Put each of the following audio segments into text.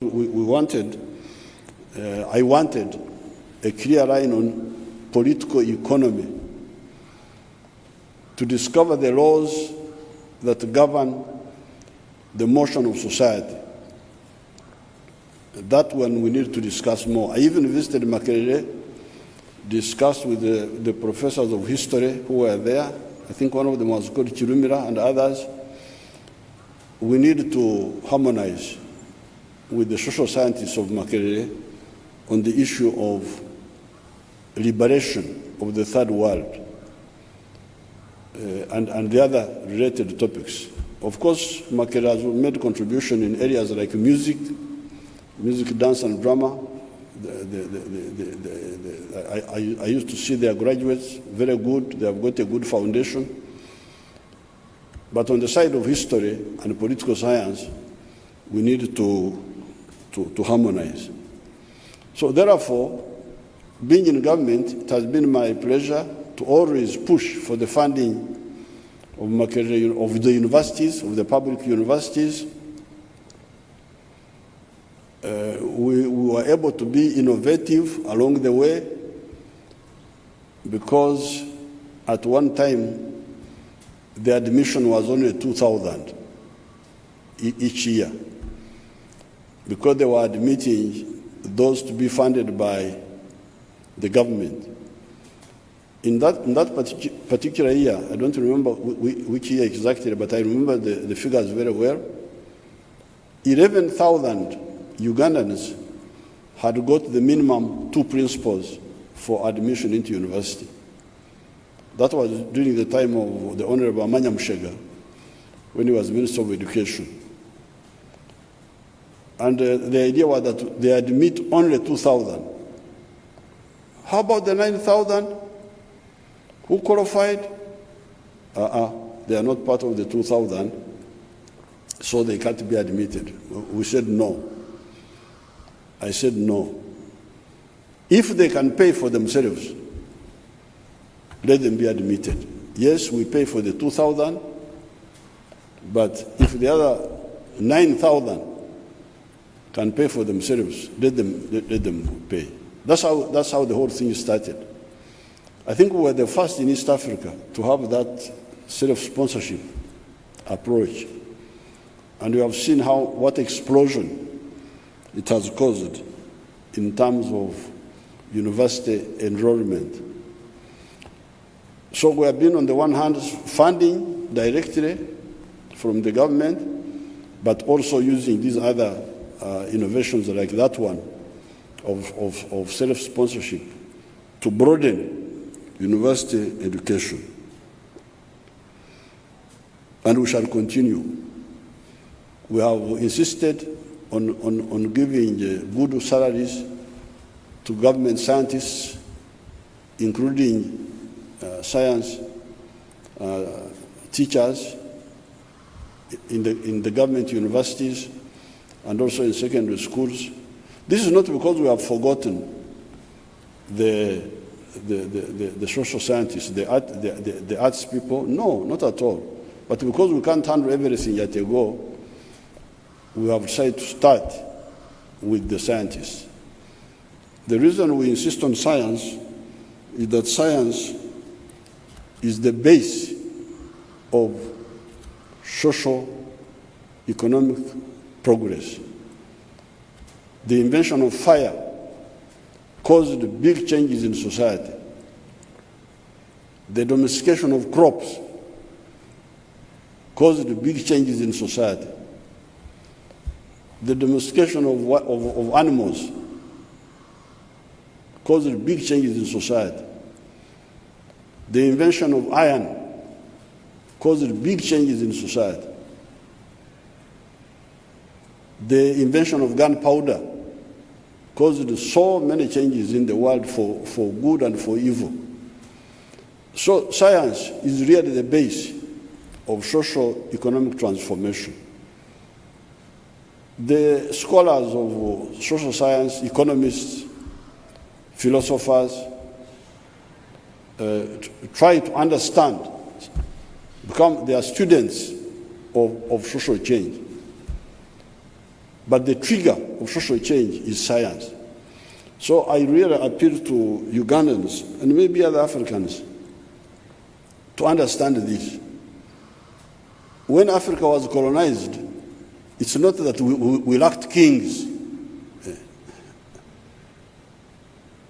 I wanted a clear line on political economy to discover the laws that govern the motion of society. That one we need to discuss more. I even visited Makerere, discussed with the professors of history who were there. I think one of them was called Chirumira and others. We need to harmonize with the social scientists of Makerere on the issue of liberation of the third world and the other related topics. Of course, Makerere has made contribution in areas like music, dance, and drama. I used to see their graduates, very good. They have got a good foundation. But on the side of history and political science, we need to harmonize. So therefore, being in government, it has been my pleasure to always push for the funding of Makerere, of the universities, of the public universities. We were able to be innovative along the way because at one time the admission was only 2,000 each year, because they were admitting those to be funded by the government. In that particular year, I don't remember which year exactly, but I remember the figures very well. 11,000 Ugandans had got the minimum 2 principles for admission into university. That was during the time of the Honorable Amanya Mushega, when he was Minister of Education. And the idea was that they admit only 2,000. How about the 9,000 who qualified? They are not part of the 2,000, so they can't be admitted. We said no. I said no. If they can pay for themselves, let them be admitted. Yes, we pay for the 2,000, but if the other 9,000 can pay for themselves, let them pay. That's how the whole thing started. I think we were the first in East Africa to have that self-sponsorship approach. And we have seen what explosion it has caused in terms of university enrollment. So we have been, on the one hand, funding directly from the government, but also using these other innovations like that one of self-sponsorship to broaden university education. And we shall continue. We have insisted on giving good salaries to government scientists, including science teachers in the government universities and also in secondary schools. This is not because we have forgotten the social scientists, the arts people. No, not at all. But because we can't handle everything at a go, we have decided to start with the scientists. The reason we insist on science is that science is the base of social, economic progress. The invention of fire caused big changes in society. The domestication of crops caused big changes in society. The domestication of animals caused big changes in society. The invention of iron caused big changes in society. The invention of gunpowder caused so many changes in the world for good and for evil. So science is really the base of social economic transformation. The scholars of social science, economists, philosophers, try to understand, they are students of social change. But the trigger of social change is science. So I really appeal to Ugandans and maybe other Africans to understand this. When Africa was colonized, it's not that we lacked kings.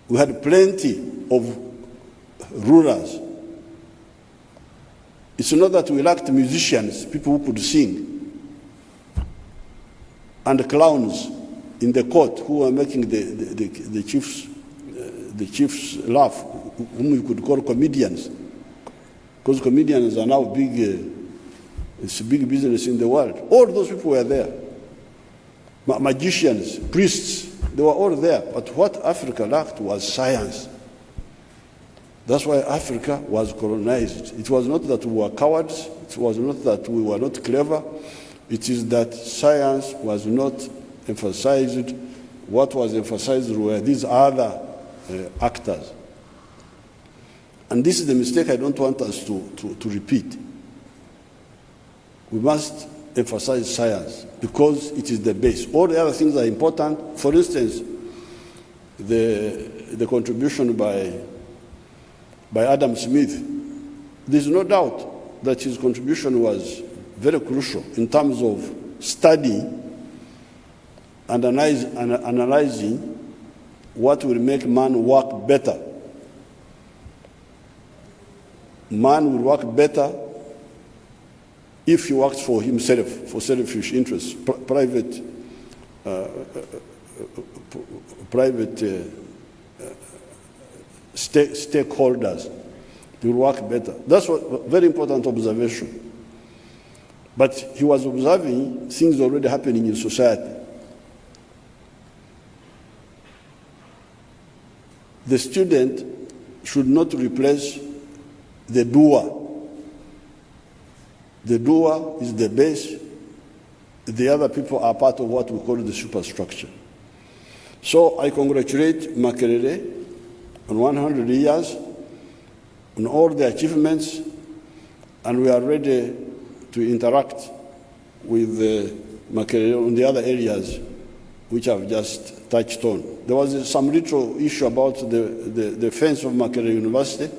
We had plenty of rulers. It's not that we lacked musicians, people who could sing, and clowns in the court who were making the chiefs laugh, whom we could call comedians, because comedians are now big. It's a big business in the world. All those people were there. Magicians, priests, they were all there. But what Africa lacked was science. That's why Africa was colonized. It was not that we were cowards. It was not that we were not clever. It is that science was not emphasized. What was emphasized were these other actors. And this is the mistake I don't want us to repeat. We must emphasize science because it is the base. All the other things are important. For instance, the contribution by Adam Smith, there's no doubt that his contribution was very crucial in terms of studying and analyzing what will make man work better. Man will work better if he works for himself, for selfish interests, private stakeholders, he will work better. That's a very important observation. But he was observing things already happening in society. The student should not replace the doer. The doer is the base. The other people are part of what we call the superstructure. So I congratulate Makerere on 100 years, on all the achievements, and we are ready to interact with Makerere on the other areas which I've just touched on. There was some little issue about the fence of Makerere University.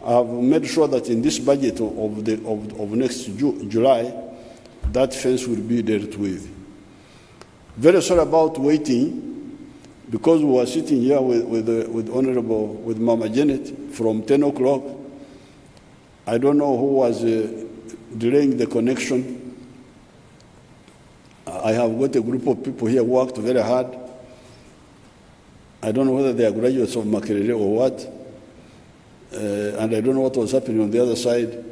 I've made sure that in this budget of next July, that fence will be dealt with. Very sorry about waiting, because we were sitting here with Mama Janet from 10 o'clock. I don't know who was delaying the connection. I have got a group of people here who worked very hard. I don't know whether they are graduates of Makerere or what. And I don't know what was happening on the other side.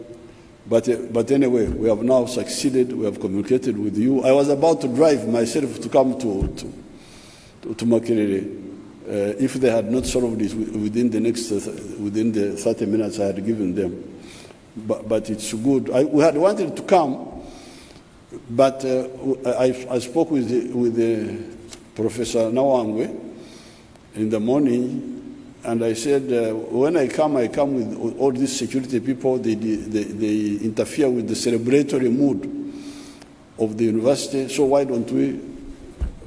But anyway, we have now succeeded. We have communicated with you. I was about to drive myself to come to Makerere if they had not solved this within the 30 minutes I had given them. But it's good. We had wanted to come, but I spoke with Professor Nawangwe in the morning. And I said, when I come with all these security people. They interfere with the celebratory mood of the university. So why don't we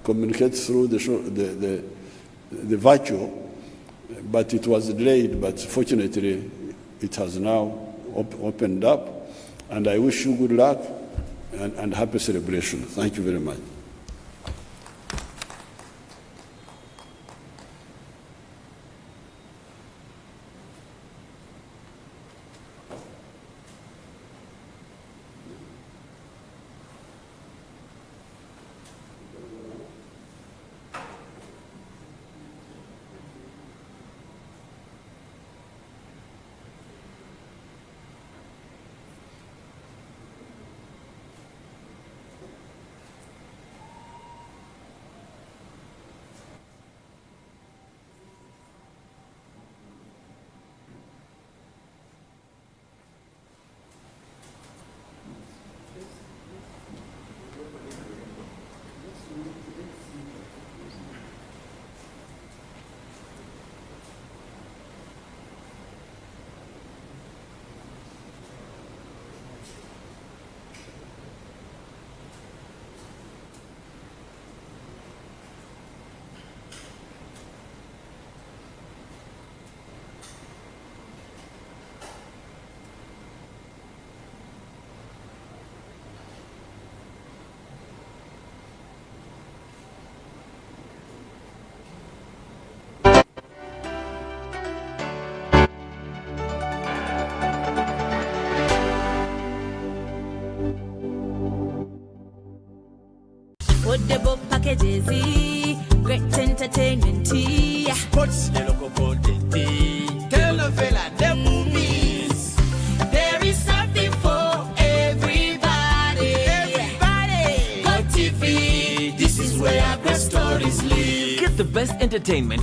communicate through the virtual? But it was delayed. But fortunately, it has now opened up. And I wish you good luck and happy celebration. Thank you very much. affordable packages, great entertainment, Sports, the local content, telenovela, the movies. There is something for everybody. Everybody, Go TV, this is where our great stories live. Get the best entertainment